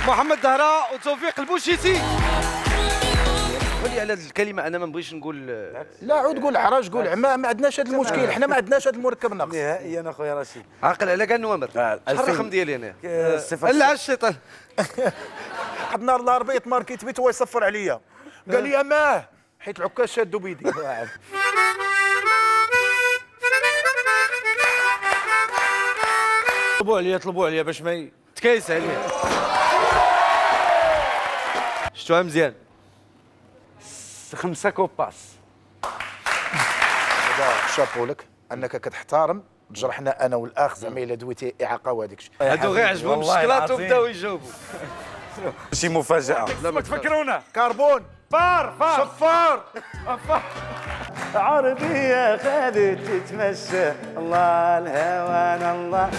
محمد دهراء وتوفيق البوشيتي. قولي على هذه الكلمه، انا ما نبغيش نقول. لا عود قول عراج، قول ما عندناش هذا المشكل، حنا ما عندناش هذا المركب ناقص نهائيا اخويا رشيد. عاقل على كاع النوامر. شحال الرقم ديالي انا؟ الصفر لا الشيطان. واحد النهار الاربيط ماركيت بيت هو يصفر عليا، قال لي ماه حيت العكاز شادو بيدي. طلبوا عليا باش ما تكايس عليه. شفتوها مزيان. 5 كوباس. هذا شابو لك انك كتحترم تجرحنا انا والاخ زعما الا دويتي اعاقه وهذيك الشيء. هادو غير عجبهم الشكلاط وبداو يجاوبوا. شي مفاجأة. ما تفكرونا كربون فار صفار. عربية خذت تتمشى الله الهوان الله.